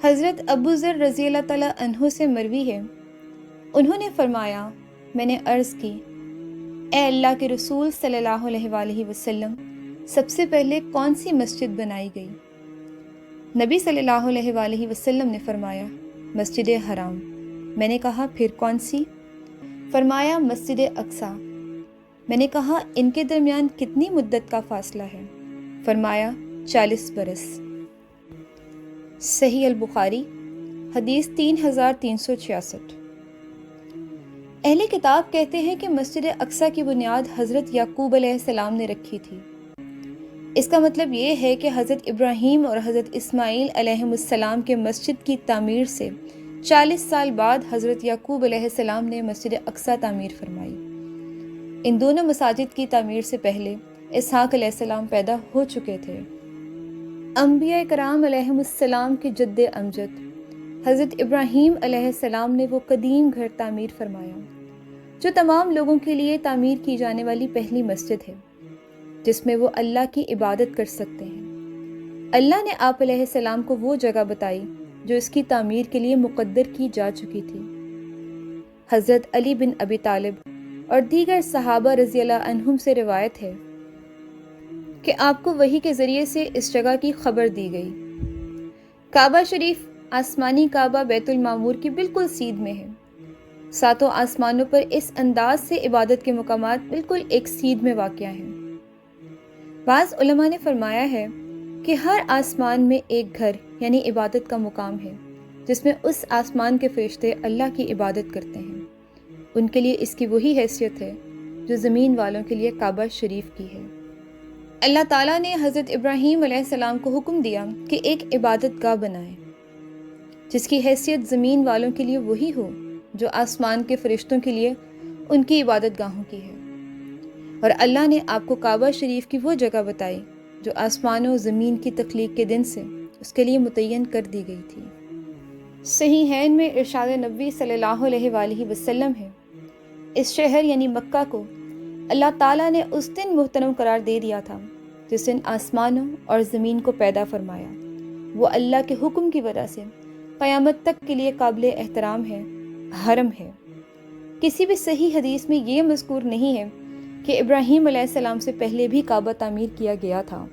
حضرت ابو ذر رضی اللہ تعالیٰ عنہ سے مروی ہے، انہوں نے فرمایا، میں نے عرض کی، اے اللہ کے رسول صلی اللہ علیہ وآلہ وسلم، سب سے پہلے کون سی مسجد بنائی گئی؟ نبی صلی اللہ علیہ وآلہ وسلم نے فرمایا، مسجد حرام۔ میں نے کہا، پھر کون سی؟ فرمایا، مسجد اقصی۔ میں نے کہا، ان کے درمیان کتنی مدت کا فاصلہ ہے؟ فرمایا، 40 برس۔ صحیح البخاری، حدیث 3366۔ اہل کتاب کہتے ہیں کہ مسجد اقصی کی بنیاد حضرت یعقوب علیہ السلام نے رکھی تھی۔ اس کا مطلب یہ ہے کہ حضرت ابراہیم اور حضرت اسماعیل علیہ السلام کے مسجد کی تعمیر سے 40 سال بعد حضرت یعقوب علیہ السلام نے مسجد اقصی تعمیر فرمائی۔ ان دونوں مساجد کی تعمیر سے پہلے اسحاق علیہ السلام پیدا ہو چکے تھے۔ انبیاء کرام علیہ السلام کے جد امجد حضرت ابراہیم علیہ السلام نے وہ قدیم گھر تعمیر فرمایا جو تمام لوگوں کے لیے تعمیر کی جانے والی پہلی مسجد ہے، جس میں وہ اللہ کی عبادت کر سکتے ہیں۔ اللہ نے آپ علیہ السلام کو وہ جگہ بتائی جو اس کی تعمیر کے لیے مقدر کی جا چکی تھی۔ حضرت علی بن ابی طالب اور دیگر صحابہ رضی اللہ عنہم سے روایت ہے کہ آپ کو وحی کے ذریعے سے اس جگہ کی خبر دی گئی۔ کعبہ شریف آسمانی کعبہ بیت المعمور کی بالکل سیدھ میں ہے۔ ساتوں آسمانوں پر اس انداز سے عبادت کے مقامات بالکل ایک سیدھ میں واقع ہیں۔ بعض علماء نے فرمایا ہے کہ ہر آسمان میں ایک گھر یعنی عبادت کا مقام ہے، جس میں اس آسمان کے فرشتے اللہ کی عبادت کرتے ہیں۔ ان کے لیے اس کی وہی حیثیت ہے جو زمین والوں کے لیے کعبہ شریف کی ہے۔ اللہ تعالیٰ نے حضرت ابراہیم علیہ السلام کو حکم دیا کہ ایک عبادت گاہ بنائیں، جس کی حیثیت زمین والوں کے لیے وہی ہو جو آسمان کے فرشتوں کے لیے ان کی عبادت گاہوں کی ہے۔ اور اللہ نے آپ کو کعبہ شریف کی وہ جگہ بتائی جو آسمان و زمین کی تخلیق کے دن سے اس کے لیے متعین کر دی گئی تھی۔ صحیحین میں ارشاد نبی صلی اللہ علیہ وآلہ وسلم ہے، اس شہر یعنی مکہ کو اللہ تعالیٰ نے اس دن محترم قرار دے دیا تھا جس دن آسمانوں اور زمین کو پیدا فرمایا۔ وہ اللہ کے حکم کی وجہ سے قیامت تک کے لیے قابل احترام ہے، حرم ہے۔ کسی بھی صحیح حدیث میں یہ مذکور نہیں ہے کہ ابراہیم علیہ السلام سے پہلے بھی کعبہ تعمیر کیا گیا تھا۔